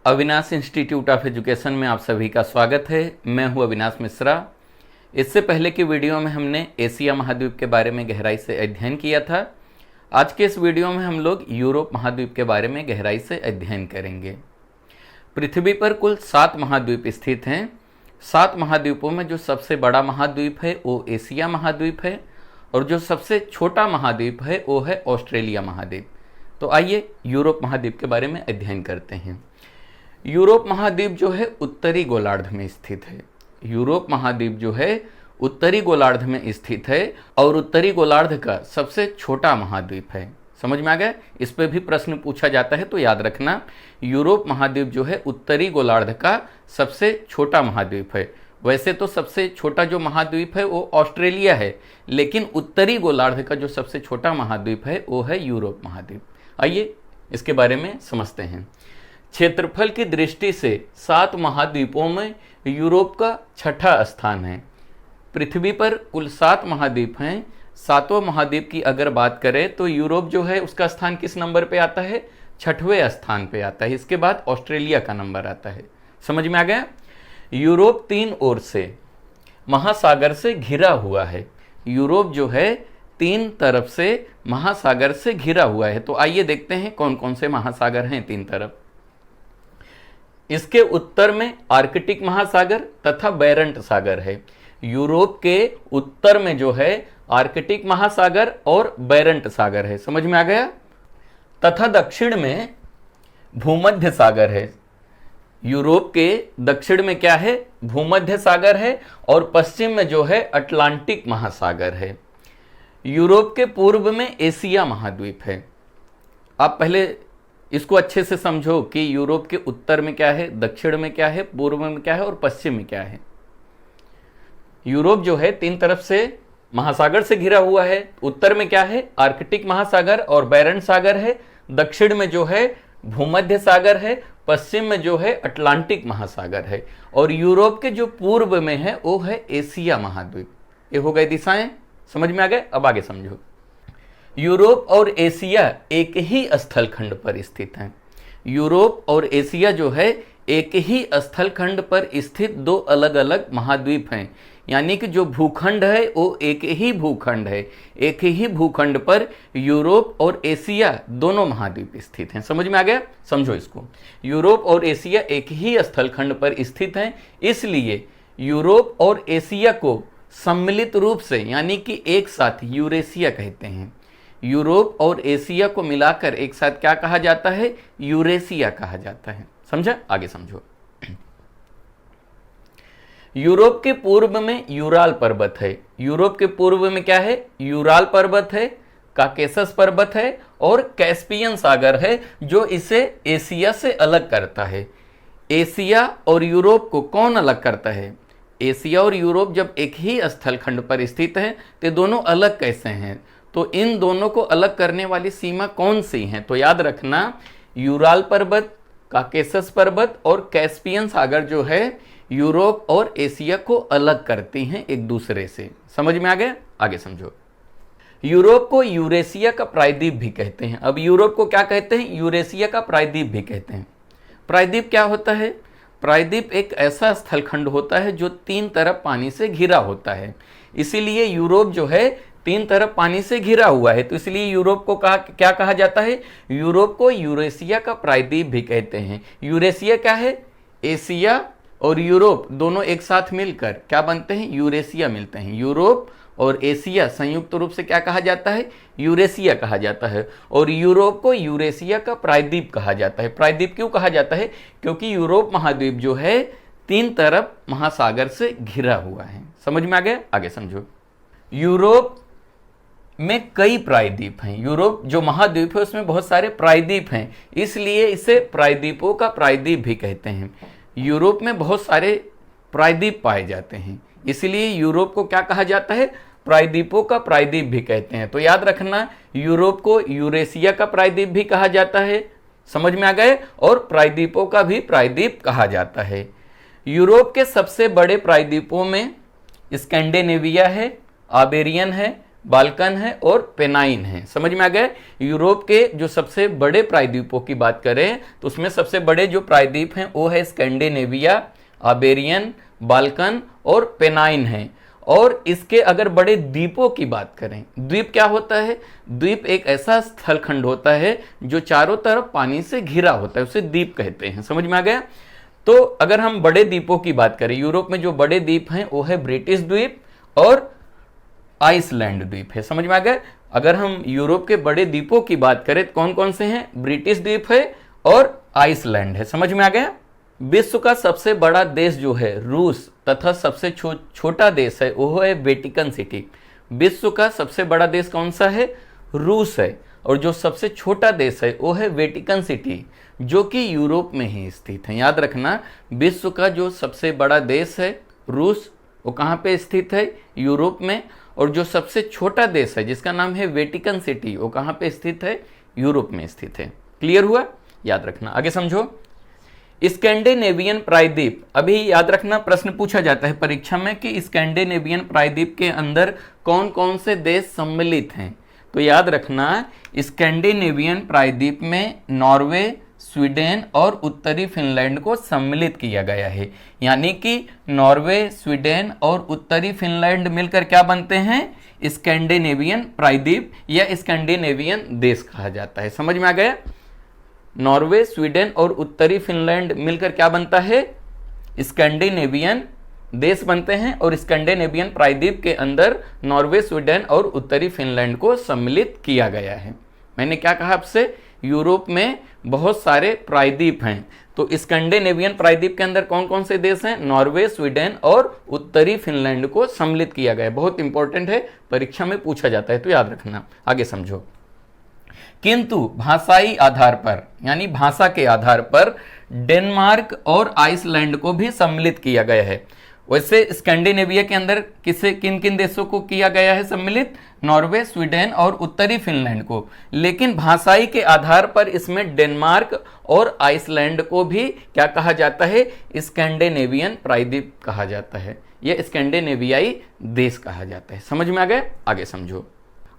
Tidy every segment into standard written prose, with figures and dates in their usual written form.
Avinash institute of education में आप सभी का स्वागत है। मैं हूं अविनाश मिश्रा। इससे पहले की वीडियो में हमने एशिया महाद्वीप के बारे में गहराई से अध्ययन किया था। आज के इस वीडियो में हम लोग यूरोप महाद्वीप के बारे में गहराई से अध्ययन करेंगे। पृथ्वी पर कुल 7 महाद्वीप स्थित हैं। 7 महाद्वीपों में जो सबसे बड़ा महाद्वीप है वो एशिया महाद्वीप है और जो सबसे छोटा महाद्वीप है वो है ऑस्ट्रेलिया महाद्वीप। तो आइए यूरोप महाद्वीप के बारे में अध्ययन करते हैं। यूरोप महाद्वीप जो है उत्तरी गोलार्ध में स्थित है। यूरोप महाद्वीप जो है उत्तरी गोलार्ध में स्थित है और उत्तरी गोलार्ध का सबसे छोटा महाद्वीप है। समझ में आ गया? इस पे भी प्रश्न पूछा जाता है तो याद रखना, यूरोप महाद्वीप जो है उत्तरी गोलार्ध का सबसे छोटा महाद्वीप है। वैसे तो सबसे छोटा जो महाद्वीप है वो ऑस्ट्रेलिया है, लेकिन उत्तरी गोलार्ध का जो सबसे छोटा महाद्वीप है वो है यूरोप महाद्वीप। आइए इसके बारे में समझते हैं। क्षेत्रफल की दृष्टि से 7 महाद्वीपों में यूरोप का छठा स्थान है। पृथ्वी पर कुल 7 महाद्वीप हैं। 7वें महाद्वीप की अगर बात करें तो यूरोप जो है उसका स्थान किस नंबर पे आता है? 6वें स्थान पे आता है। इसके बाद ऑस्ट्रेलिया का नंबर आता है। समझ में आ गया? यूरोप 3 ओर से महासागर से घिरा हुआ है। यूरोप जो है 3 तरफ से महासागर से घिरा हुआ है। तो आइए देखते हैं कौन कौन से महासागर हैं 3 तरफ। इसके उत्तर में आर्कटिक महासागर तथा बेरेंट सागर है। यूरोप के उत्तर में जो है आर्कटिक महासागर और बेरेंट सागर है। समझ में आ गया? तथा दक्षिण में भूमध्य सागर है। यूरोप के दक्षिण में क्या है? भूमध्य सागर है और पश्चिम में जो है अटलांटिक महासागर है। यूरोप के पूर्व में एशिया महाद्वीप है। आप पहले इसको अच्छे से समझो कि यूरोप के उत्तर में क्या है, दक्षिण में क्या है, पूर्व में क्या है और पश्चिम में क्या है। यूरोप जो है 3 तरफ से महासागर से घिरा हुआ है। उत्तर में क्या है? आर्कटिक महासागर और बेरेंट सागर है। दक्षिण में जो है भूमध्य सागर है। पश्चिम में जो है अटलांटिक महासागर है। और यूरोप के जो पूर्व में है वो है एशिया महाद्वीप। ये हो गए दिशाएं। समझ में आ गए? अब आगे समझो। यूरोप और एशिया एक ही स्थलखंड पर स्थित हैं। यूरोप और एशिया जो है एक ही स्थलखंड पर स्थित 2 अलग अलग महाद्वीप हैं। यानी कि जो भूखंड है वो एक ही भूखंड है। एक ही भूखंड पर यूरोप और एशिया दोनों महाद्वीप स्थित हैं। समझ में आ गया? समझो इसको। यूरोप और एशिया एक ही स्थलखंड पर स्थित हैं, इसलिए यूरोप और एशिया को सम्मिलित रूप से यानी कि एक साथ यूरेशिया कहते हैं। यूरोप और एशिया को मिलाकर एक साथ क्या कहा जाता है? यूरेशिया कहा जाता है। समझा? आगे समझो। यूरोप के पूर्व में यूराल पर्वत है। यूरोप के पूर्व में क्या है? यूराल पर्वत है, काकेसस पर्वत है और कैस्पियन सागर है जो इसे एशिया से अलग करता है। एशिया और यूरोप को कौन अलग करता है? एशिया और यूरोप जब एक ही स्थलखंड पर स्थित हैं तो दोनों अलग कैसे हैं? तो इन दोनों को अलग करने वाली सीमा कौन सी है? तो याद रखना, यूराल पर्वत, काकेसस पर्वत और कैस्पियन सागर जो है यूरोप और एशिया को अलग करती हैं एक दूसरे से। समझ में आ गया? आगे समझो। यूरोप को यूरेशिया का प्रायद्वीप भी कहते हैं। अब यूरोप को क्या कहते हैं? यूरेशिया का प्रायद्वीप भी कहते हैं। प्रायद्वीप क्या होता है? प्रायद्वीप एक ऐसा स्थलखंड होता है जो 3 तरफ पानी से घिरा होता है। इसीलिए यूरोप जो है 3 तरफ पानी से घिरा हुआ है, तो इसलिए यूरोप को क्या कहा जाता है? यूरोप को यूरेशिया का प्रायद्वीप भी कहते हैं। यूरेशिया क्या है? एशिया और यूरोप दोनों एक साथ मिलकर क्या बनते हैं? यूरेशिया मिलते हैं। यूरोप और एशिया संयुक्त रूप से क्या कहा जाता है? यूरेशिया कहा जाता है। और यूरोप को यूरेशिया का प्रायद्वीप कहा जाता है। प्रायद्वीप क्यों कहा जाता है? क्योंकि यूरोप महाद्वीप जो है 3 तरफ महासागर से घिरा हुआ है। समझ में आ गया? आगे समझो। यूरोप में कई प्रायद्वीप हैं। यूरोप जो महाद्वीप है उसमें बहुत सारे प्रायद्वीप हैं, इसलिए इसे प्रायद्वीपों का प्रायद्वीप भी कहते हैं। यूरोप में बहुत सारे प्रायद्वीप पाए जाते हैं, इसलिए यूरोप को क्या कहा जाता है? प्रायद्वीपों का प्रायद्वीप भी कहते हैं। तो याद रखना, यूरोप को यूरेशिया का प्रायद्वीप भी कहा जाता है। समझ में आ गए? और प्रायद्वीपों का भी प्रायद्वीप कहा जाता है। यूरोप के सबसे बड़े प्रायद्वीपों में स्कैंडिनेविया है, आबेरियन है, बाल्कन है और पेनाइन है। समझ में आ गया। यूरोप के जो सबसे बड़े प्रायद्वीपों की बात करें तो उसमें सबसे बड़े जो प्रायद्वीप हैं वो है स्कैंडिनेविया, आबेरियन, बाल्कन और पेनाइन है। और इसके अगर बड़े द्वीपों की बात करें, द्वीप क्या होता है? द्वीप एक ऐसा स्थलखंड होता है जो चारों तरफ पानी से घिरा होता है, उसे द्वीप कहते हैं। समझ में आ गया। तो अगर हम बड़े द्वीपों की बात करें, यूरोप में जो बड़े द्वीप हैं वो है ब्रिटिश द्वीप और आइसलैंड द्वीप है। समझ में आ गया। अगर हम यूरोप के बड़े द्वीपों की बात करें तो कौन कौन से हैं? ब्रिटिश द्वीप है और आइसलैंड है। समझ में आ गया। विश्व का सबसे बड़ा देश जो है रूस तथा सबसे छोटा देश है वो है वेटिकन सिटी। विश्व का सबसे बड़ा देश कौन सा है? रूस है। और जो सबसे छोटा देश है वो है वेटिकन सिटी, जो कि यूरोप में ही स्थित है। याद रखना, विश्व का जो सबसे बड़ा देश है रूस, वो कहाँ पे स्थित है? यूरोप में। और जो सबसे छोटा देश है जिसका नाम है वेटिकन सिटी, वो कहाँ पे स्थित है? यूरोप में स्थित है। क्लियर हुआ? याद रखना। आगे समझो। स्कैंडिनेवियन प्रायद्वीप, अभी याद रखना प्रश्न पूछा जाता है परीक्षा में कि स्कैंडिनेवियन प्रायद्वीप के अंदर कौन कौन से देश सम्मिलित हैं। तो याद रखना, स्कैंडिनेवियन प्रायद्वीप में नॉर्वे, स्वीडन और उत्तरी फिनलैंड को सम्मिलित किया गया है। यानी कि नॉर्वे, स्वीडन और उत्तरी फिनलैंड मिलकर क्या बनते हैं? स्कैंडिनेवियन प्रायद्वीप या स्कैंडिनेवियन देश कहा जाता है। समझ में आ गया। नॉर्वे, स्वीडन और उत्तरी फिनलैंड मिलकर क्या बनता है? स्कैंडिनेवियन देश बनते हैं। और स्कैंडिनेवियन प्रायद्वीप के अंदर नॉर्वे, स्वीडन और उत्तरी फिनलैंड को सम्मिलित किया गया है। मैंने क्या कहा आपसे? यूरोप में बहुत सारे प्रायद्वीप हैं, तो स्कैंडिनेवियन प्रायद्वीप के अंदर कौन कौन से देश हैं? नॉर्वे, स्वीडन और उत्तरी फिनलैंड को सम्मिलित किया गया है। बहुत इंपॉर्टेंट है, परीक्षा में पूछा जाता है, तो याद रखना। आगे समझो। किंतु भाषाई आधार पर, यानी भाषा के आधार पर डेनमार्क और आइसलैंड को भी सम्मिलित किया गया है। वैसे स्कैंडिनेविया के अंदर किन किन देशों को किया गया है सम्मिलित? नॉर्वे, स्वीडन और उत्तरी फिनलैंड को। लेकिन भाषाई के आधार पर इसमें डेनमार्क और आइसलैंड को भी क्या कहा जाता है? स्कैंडिनेवियन प्रायद्वीप कहा जाता है, यह स्कैंडिनेवियाई देश कहा जाता है। समझ में आ गया। आगे समझो।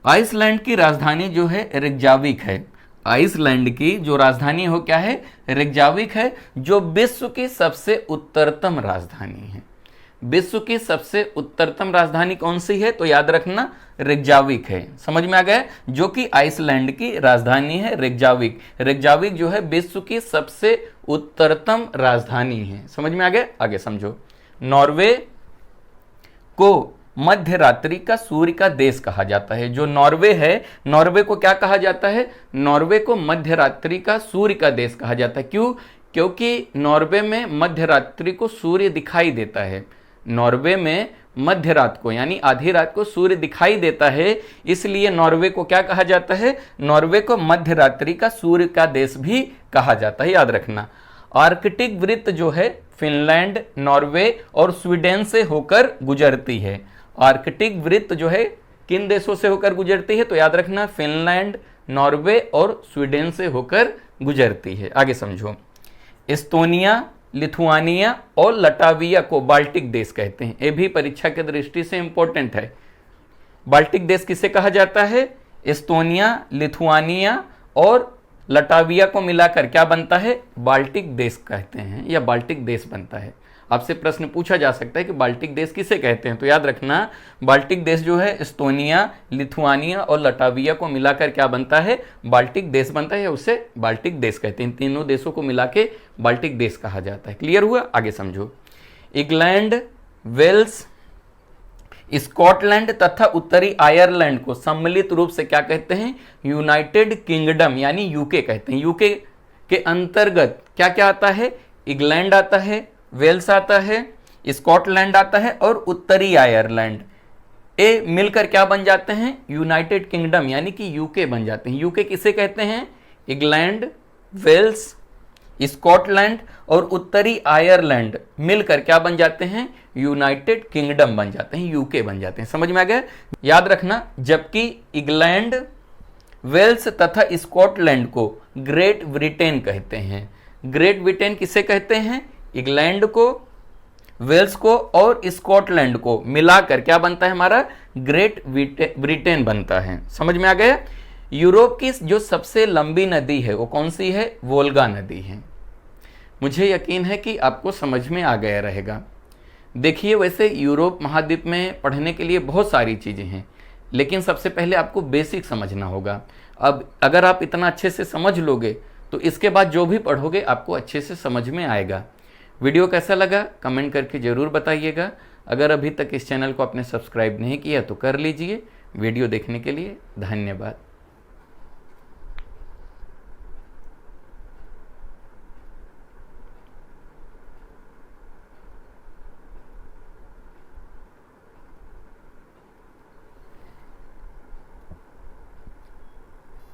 आइसलैंड की राजधानी जो है रेकजाविक है। आइसलैंड की जो राजधानी हो क्या है? रेकजाविक है, जो विश्व की सबसे उत्तरतम राजधानी है। विश्व की सबसे उत्तरतम राजधानी कौन सी है? तो याद रखना, रेकजाविक है। समझ में आ गया। जो कि आइसलैंड की राजधानी है रेकजाविक। रेकजाविक जो है विश्व की सबसे उत्तरतम राजधानी है। समझ में आ गया। आगे समझो। नॉर्वे को मध्य रात्रि का सूर्य का देश कहा जाता है। जो नॉर्वे है, नॉर्वे को क्या कहा जाता है? नॉर्वे को मध्य रात्रि का सूर्य का देश कहा जाता है। क्यों? क्योंकि नॉर्वे में मध्य रात्रि को सूर्य दिखाई देता है। नॉर्वे में मध्य रात को यानी आधी रात को सूर्य दिखाई देता है, इसलिए नॉर्वे को क्या कहा जाता है? नॉर्वे को मध्य रात्रि का सूर्य का देश भी कहा जाता है। याद रखना। आर्कटिक वृत्त जो है फिनलैंड, नॉर्वे और स्वीडन से होकर गुजरती है। आर्कटिक वृत्त जो है किन देशों से होकर गुजरती है? तो याद रखना, फिनलैंड, नॉर्वे और स्वीडन से होकर गुजरती है। आगे समझो। एस्तोनिया, लिथुआनिया और लटाविया को बाल्टिक देश कहते हैं। ये भी परीक्षा की दृष्टि से इंपॉर्टेंट है। बाल्टिक देश किसे कहा जाता है? एस्तोनिया, लिथुआनिया और लटाविया को मिलाकर क्या बनता है? बाल्टिक देश कहते हैं या बाल्टिक देश बनता है। आपसे प्रश्न पूछा जा सकता है कि बाल्टिक देश किसे कहते हैं? तो याद रखना, बाल्टिक देश जो है एस्तोनिया, लिथुआनिया और लटाविया को मिलाकर क्या बनता है? बाल्टिक देश बनता है, या उसे बाल्टिक देश कहते हैं। इन तीनों देशों को मिला के बाल्टिक देश कहा जाता है। क्लियर हुआ? आगे समझो। इंग्लैंड, वेल्स, स्कॉटलैंड तथा उत्तरी आयरलैंड को सम्मिलित रूप से क्या कहते हैं? यूनाइटेड किंगडम यानी यूके कहते हैं। यूके के अंतर्गत क्या क्या आता है? इंग्लैंड आता है, वेल्स आता है, स्कॉटलैंड आता है और उत्तरी आयरलैंड। ये मिलकर क्या बन जाते हैं? यूनाइटेड किंगडम यानी कि यूके बन जाते हैं। यूके किसे कहते हैं? इंग्लैंड, वेल्स, स्कॉटलैंड और उत्तरी आयरलैंड मिलकर क्या बन जाते हैं? यूनाइटेड किंगडम बन जाते हैं, यूके बन जाते हैं। समझ में आ गया? याद रखना, जबकि इंग्लैंड, वेल्स तथा स्कॉटलैंड को ग्रेट ब्रिटेन कहते हैं। ग्रेट ब्रिटेन किसे कहते हैं? इंग्लैंड को, वेल्स को और स्कॉटलैंड को मिलाकर क्या बनता है हमारा ग्रेट ब्रिटेन बनता है। समझ में आ गया। यूरोप की जो सबसे लंबी नदी है वो कौन सी है? वोल्गा नदी है। मुझे यकीन है कि आपको समझ में आ गया रहेगा। देखिए, वैसे यूरोप महाद्वीप में पढ़ने के लिए बहुत सारी चीज़ें हैं, लेकिन सबसे पहले आपको बेसिक समझना होगा। अब अगर आप इतना अच्छे से समझ लोगे तो इसके बाद जो भी पढ़ोगे आपको अच्छे से समझ में आएगा। वीडियो कैसा लगा कमेंट करके ज़रूर बताइएगा। अगर अभी तक इस चैनल को आपने सब्सक्राइब नहीं किया तो कर लीजिए। वीडियो देखने के लिए धन्यवाद।